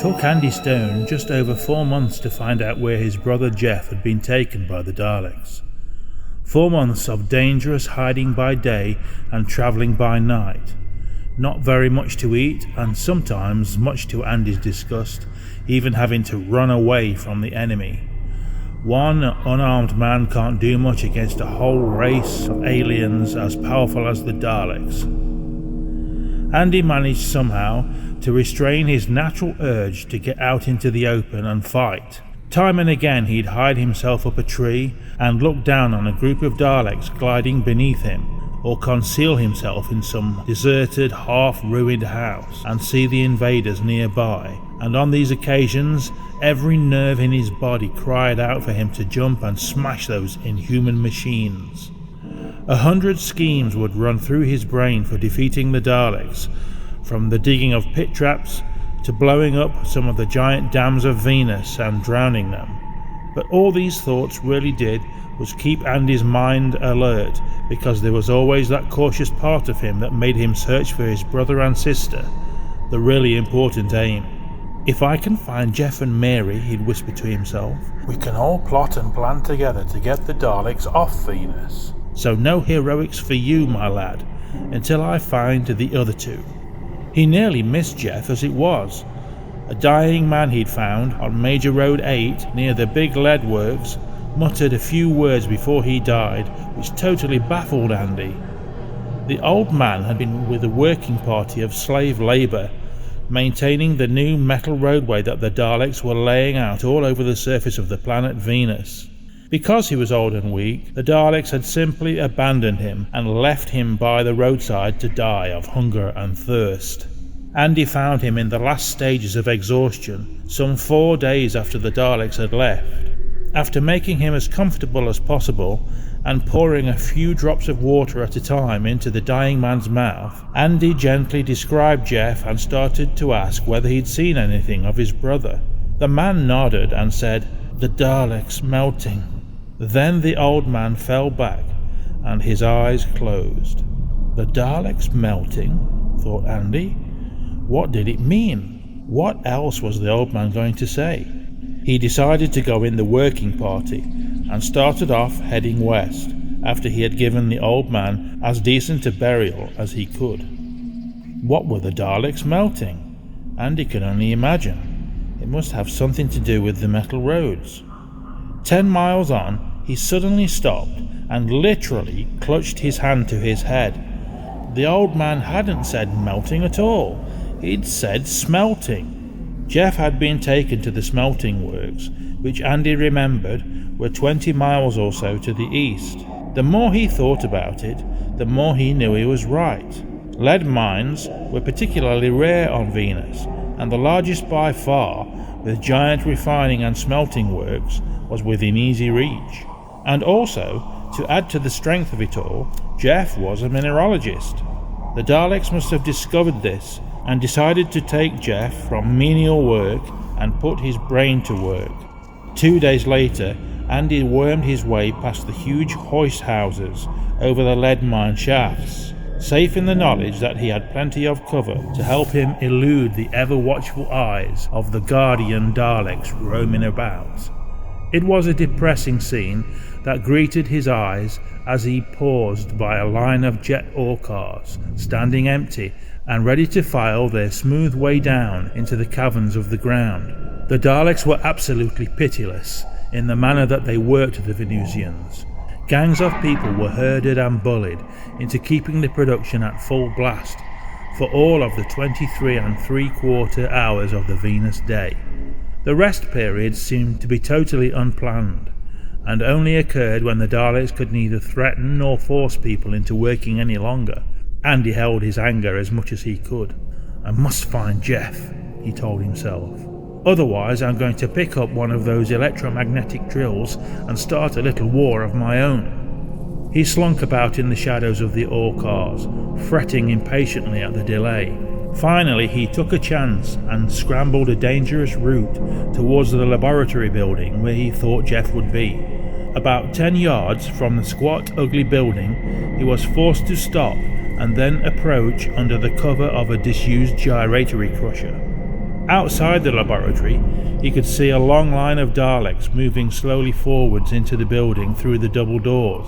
took Andy Stone just over 4 months to find out where his brother Jeff had been taken by the Daleks. 4 months of dangerous hiding by day and travelling by night. Not very much to eat, and sometimes, much to Andy's disgust, even having to run away from the enemy. One unarmed man can't do much against a whole race of aliens as powerful as the Daleks. Andy managed somehow to restrain his natural urge to get out into the open and fight. Time and again he'd hide himself up a tree and look down on a group of Daleks gliding beneath him, or conceal himself in some deserted, half-ruined house and see the invaders nearby, and on these occasions every nerve in his body cried out for him to jump and smash those inhuman machines. 100 schemes would run through his brain for defeating the Daleks, from the digging of pit traps to blowing up some of the giant dams of Venus and drowning them. But all these thoughts really did was keep Andy's mind alert, because there was always that cautious part of him that made him search for his brother and sister, the really important aim. "If I can find Jeff and Mary," he'd whisper to himself, "we can all plot and plan together to get the Daleks off Venus. So no heroics for you, my lad, until I find the other two." He nearly missed Jeff as it was. A dying man he'd found on Major Road 8 near the big lead works muttered a few words before he died, which totally baffled Andy. The old man had been with a working party of slave labour, maintaining the new metal roadway that the Daleks were laying out all over the surface of the planet Venus. Because he was old and weak, the Daleks had simply abandoned him and left him by the roadside to die of hunger and thirst. Andy found him in the last stages of exhaustion, some 4 days after the Daleks had left. After making him as comfortable as possible and pouring a few drops of water at a time into the dying man's mouth, Andy gently described Jeff and started to ask whether he'd seen anything of his brother. The man nodded and said, "The Daleks melting." Then the old man fell back and his eyes closed. The Daleks melting, thought Andy. What did it mean? What else was the old man going to say? He decided to go in the working party and started off heading west, after he had given the old man as decent a burial as he could. What were the Daleks melting? Andy could only imagine. It must have something to do with the metal roads. 10 miles on, he suddenly stopped and literally clutched his hand to his head. The old man hadn't said melting at all. He'd said smelting. Jeff had been taken to the smelting works, which Andy remembered were 20 miles or so to the east. The more he thought about it, the more he knew he was right. Lead mines were particularly rare on Venus, and the largest by far, with giant refining and smelting works, was within easy reach. And also, to add to the strength of it all, Jeff was a mineralogist. The Daleks must have discovered this and decided to take Jeff from menial work and put his brain to work. 2 days later, Andy wormed his way past the huge hoist houses over the lead mine shafts, safe in the knowledge that he had plenty of cover to help him elude the ever-watchful eyes of the guardian Daleks roaming about. It was a depressing scene that greeted his eyes as he paused by a line of jet ore cars, standing empty and ready to file their smooth way down into the caverns of the ground. The Daleks were absolutely pitiless in the manner that they worked the Venusians. Gangs of people were herded and bullied into keeping the production at full blast for all of the 23 3/4 hours of the Venus day. The rest periods seemed to be totally unplanned, and only occurred when the Daleks could neither threaten nor force people into working any longer. Andy held his anger as much as he could. "I must find Jeff," he told himself. "Otherwise I'm going to pick up one of those electromagnetic drills and start a little war of my own." He slunk about in the shadows of the ore cars, fretting impatiently at the delay. Finally he took a chance and scrambled a dangerous route towards the laboratory building where he thought Jeff would be. About 10 yards from the squat, ugly building, he was forced to stop and then approach under the cover of a disused gyratory crusher. Outside the laboratory, he could see a long line of Daleks moving slowly forwards into the building through the double doors.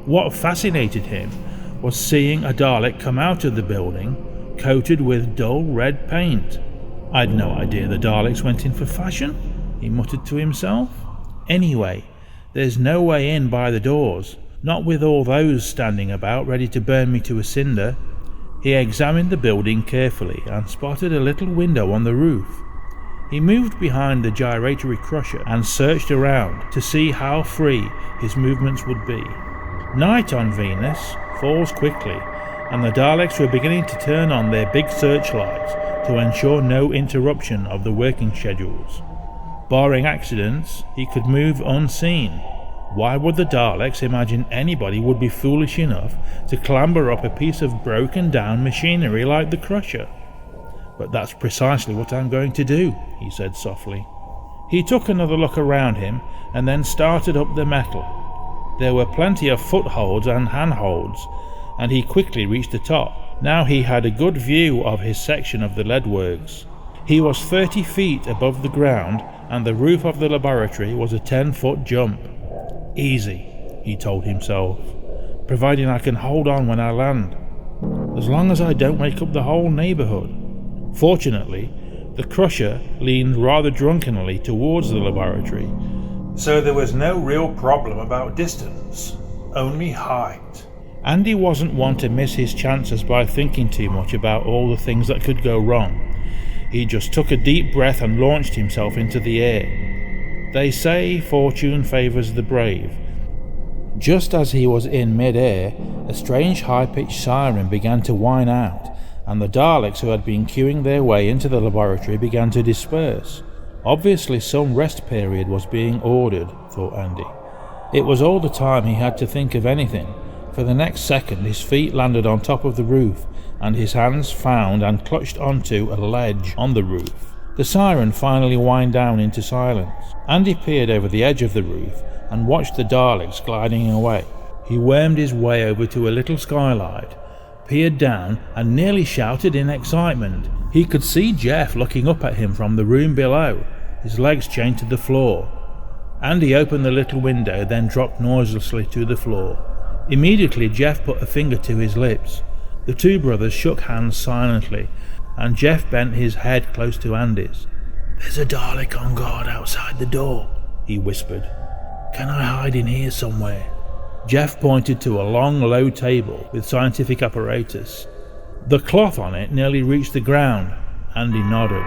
What fascinated him was seeing a Dalek come out of the building, coated with dull red paint. "I'd no idea the Daleks went in for fashion," he muttered to himself. "Anyway, there's no way in by the doors, not with all those standing about ready to burn me to a cinder." He examined the building carefully and spotted a little window on the roof. He moved behind the gyratory crusher and searched around to see how free his movements would be. Night on Venus falls quickly, and the Daleks were beginning to turn on their big searchlights to ensure no interruption of the working schedules. Barring accidents, he could move unseen. Why would the Daleks imagine anybody would be foolish enough to clamber up a piece of broken down machinery like the crusher? "But that's precisely what I'm going to do," he said softly. He took another look around him and then started up the metal. There were plenty of footholds and handholds, and he quickly reached the top. Now he had a good view of his section of the leadworks. He was 30 feet above the ground, and the roof of the laboratory was a 10-foot jump. "Easy," he told himself, "providing I can hold on when I land. As long as I don't wake up the whole neighbourhood." Fortunately, the crusher leaned rather drunkenly towards the laboratory, so there was no real problem about distance, only height. Andy wasn't one to miss his chances by thinking too much about all the things that could go wrong. He just took a deep breath and launched himself into the air. They say fortune favours the brave. Just as he was in mid-air, a strange high-pitched siren began to whine out, and the Daleks who had been queuing their way into the laboratory began to disperse. Obviously some rest period was being ordered, thought Andy. It was all the time he had to think of anything. For the next second his feet landed on top of the roof, and his hands found and clutched onto a ledge on the roof. The siren finally whined down into silence. Andy peered over the edge of the roof and watched the Daleks gliding away. He wormed his way over to a little skylight, peered down and nearly shouted in excitement. He could see Jeff looking up at him from the room below, his legs chained to the floor. Andy opened the little window, then dropped noiselessly to the floor. Immediately Jeff put a finger to his lips. The two brothers shook hands silently, and Jeff bent his head close to Andy's. "There's a Dalek on guard outside the door," he whispered. "Can I hide in here somewhere?" Jeff pointed to a long, low table with scientific apparatus. The cloth on it nearly reached the ground. Andy nodded.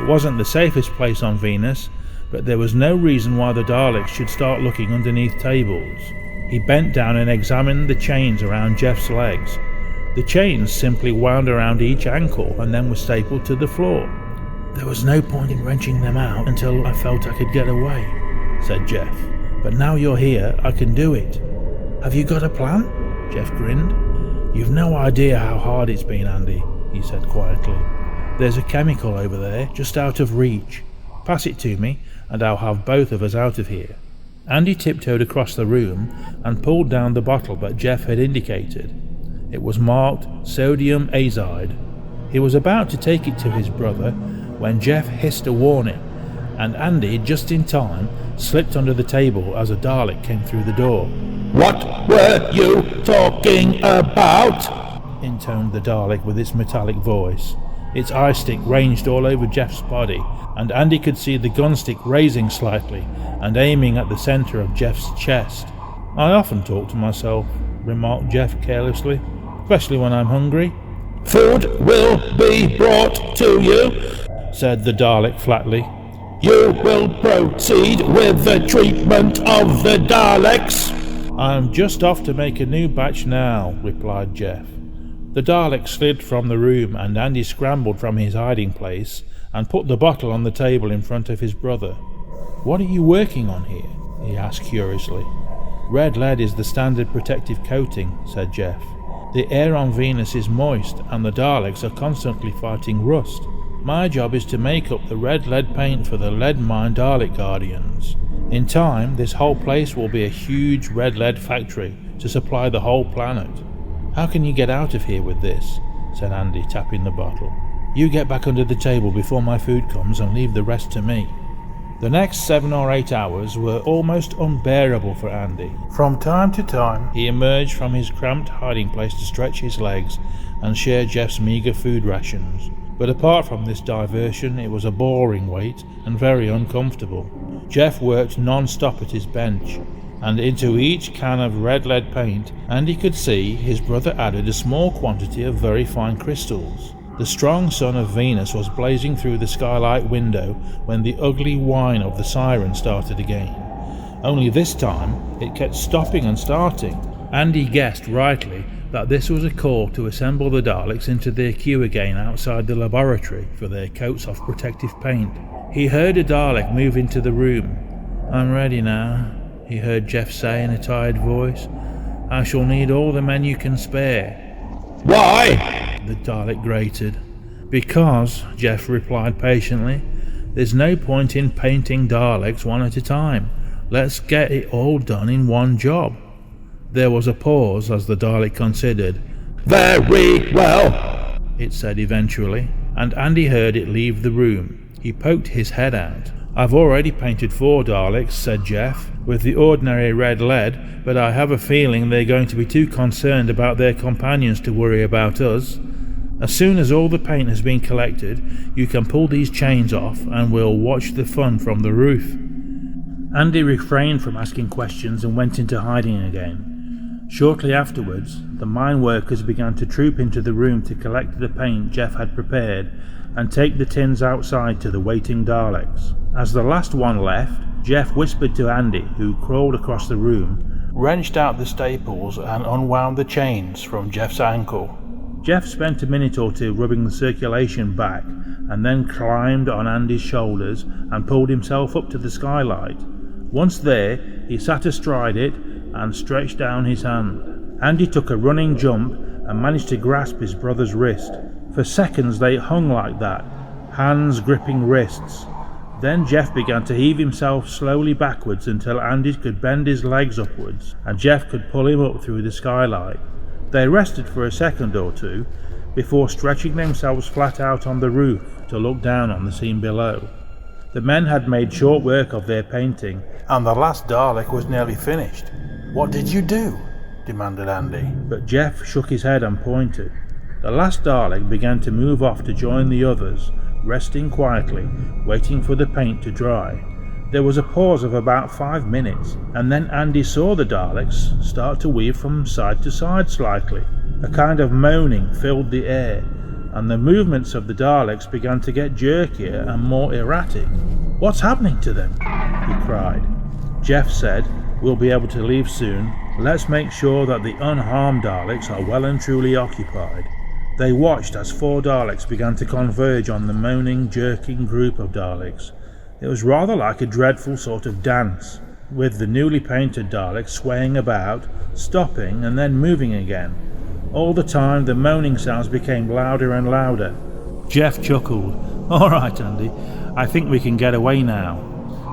It wasn't the safest place on Venus, but there was no reason why the Daleks should start looking underneath tables. He bent down and examined the chains around Jeff's legs. The chains simply wound around each ankle and then were stapled to the floor. "There was no point in wrenching them out until I felt I could get away," said Jeff. "But now you're here, I can do it." "Have you got a plan?" Jeff grinned. "You've no idea how hard it's been, Andy," he said quietly. "There's a chemical over there, just out of reach. Pass it to me, and I'll have both of us out of here." Andy tiptoed across the room and pulled down the bottle that Jeff had indicated. It was marked sodium azide. He was about to take it to his brother when Jeff hissed a warning, and Andy, just in time, slipped under the table as a Dalek came through the door. "What were you talking about?" intoned the Dalek with its metallic voice. Its eye stick ranged all over Jeff's body, and Andy could see the gun stick raising slightly and aiming at the centre of Jeff's chest. "I often talk to myself," remarked Jeff carelessly, "especially when I'm hungry." "Food will be brought to you," said the Dalek flatly. "You will proceed with the treatment of the Daleks." "I'm just off to make a new batch now," replied Jeff. The Dalek slid from the room, and Andy scrambled from his hiding place and put the bottle on the table in front of his brother. "What are you working on here?" he asked curiously. "Red lead is the standard protective coating," said Jeff. "The air on Venus is moist, and the Daleks are constantly fighting rust. My job is to make up the red lead paint for the lead mine Dalek Guardians. In time, this whole place will be a huge red lead factory to supply the whole planet." "How can you get out of here with this?" said Andy, tapping the bottle. You get back under the table before my food comes and leave the rest to me." The next 7 or 8 hours were almost unbearable for Andy. From time to time, he emerged from his cramped hiding place to stretch his legs and share Jeff's meagre food rations. But apart from this diversion, it was a boring wait and very uncomfortable. Jeff worked non-stop at his bench, and into each can of red lead paint Andy could see his brother added a small quantity of very fine crystals. The strong sun of Venus was blazing through the skylight window when the ugly whine of the siren started again. Only this time, it kept stopping and starting. Andy guessed rightly that this was a call to assemble the Daleks into their queue again outside the laboratory for their coats of protective paint. He heard a Dalek move into the room. "I'm ready now," he heard Jeff say in a tired voice. "I shall need all the men you can spare." "Why?" the Dalek grated. "Because," Jeff replied patiently, "there's no point in painting Daleks one at a time. Let's get it all done in one job." There was a pause as the Dalek considered. "Very well," it said eventually, and Andy heard it leave the room. He poked his head out. "I've already painted 4 Daleks," said Jeff, "with the ordinary red lead, but I have a feeling they're going to be too concerned about their companions to worry about us. As soon as all the paint has been collected, you can pull these chains off and we'll watch the fun from the roof." Andy refrained from asking questions and went into hiding again. Shortly afterwards, the mine workers began to troop into the room to collect the paint Jeff had prepared and take the tins outside to the waiting Daleks. As the last one left, Jeff whispered to Andy, who crawled across the room, wrenched out the staples and unwound the chains from Jeff's ankle. Jeff spent a minute or two rubbing the circulation back and then climbed on Andy's shoulders and pulled himself up to the skylight. Once there, he sat astride it and stretched down his hand. Andy took a running jump and managed to grasp his brother's wrist. For seconds they hung like that, hands gripping wrists. Then Jeff began to heave himself slowly backwards until Andy could bend his legs upwards and Jeff could pull him up through the skylight. They rested for a second or two before stretching themselves flat out on the roof to look down on the scene below. The men had made short work of their painting, and the last Dalek was nearly finished. "What did you do?" demanded Andy, but Jeff shook his head and pointed. The last Dalek began to move off to join the others, resting quietly, waiting for the paint to dry. There was a pause of about 5 minutes, and then Andy saw the Daleks start to weave from side to side slightly. A kind of moaning filled the air, and the movements of the Daleks began to get jerkier and more erratic. "What's happening to them?" he cried. Jeff said, "We'll be able to leave soon. Let's make sure that the unharmed Daleks are well and truly occupied." They watched as 4 Daleks began to converge on the moaning, jerking group of Daleks. It was rather like a dreadful sort of dance, with the newly painted Daleks swaying about, stopping and then moving again. All the time the moaning sounds became louder and louder. Jeff chuckled. "All right, Andy, I think we can get away now."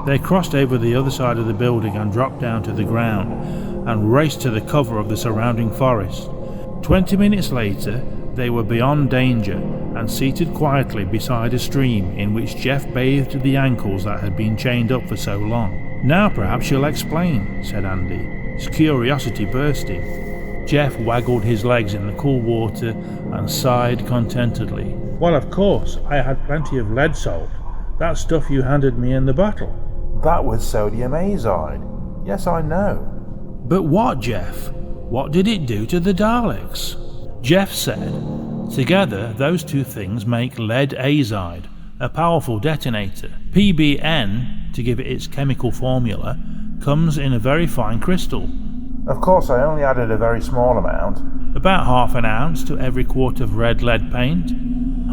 They crossed over the other side of the building and dropped down to the ground and raced to the cover of the surrounding forest. 20 minutes later, they were beyond danger and seated quietly beside a stream in which Jeff bathed the ankles that had been chained up for so long. "Now perhaps you'll explain," said Andy, his curiosity bursting. Jeff waggled his legs in the cool water and sighed contentedly. "Well, of course, I had plenty of lead salt. That stuff you handed me in the bottle." "That was sodium azide. Yes, I know." "But what, Jeff? What did it do to the Daleks?" Jeff said, "Together, those two things make lead azide, a powerful detonator. PBN, to give it its chemical formula, comes in a very fine crystal. Of course, I only added a very small amount, about ½ an ounce to every quart of red lead paint.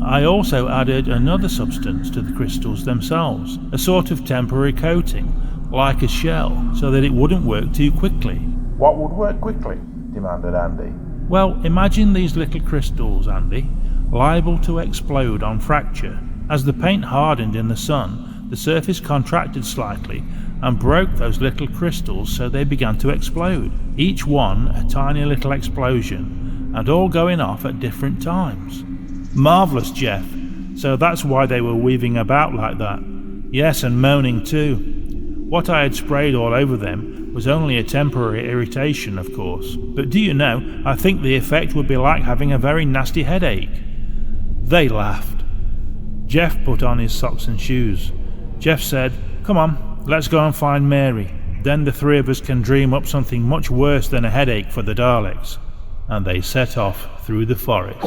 I also added another substance to the crystals themselves, a sort of temporary coating, like a shell, so that it wouldn't work too quickly." "What would work quickly?" demanded Andy. "Well, imagine these little crystals, Andy, liable to explode on fracture. As the paint hardened in the sun, the surface contracted slightly and broke those little crystals so they began to explode, each one a tiny little explosion, and all going off at different times." "Marvellous, Jeff. So that's why they were weaving about like that. Yes, and moaning too. What I had sprayed all over them was only a temporary irritation, of course. But do you know, I think the effect would be like having a very nasty headache. They laughed. Jeff put on his socks and shoes. Jeff said, "Come on, let's go and find Mary. Then the three of us can dream up something much worse than a headache for the Daleks." And they set off through the forest.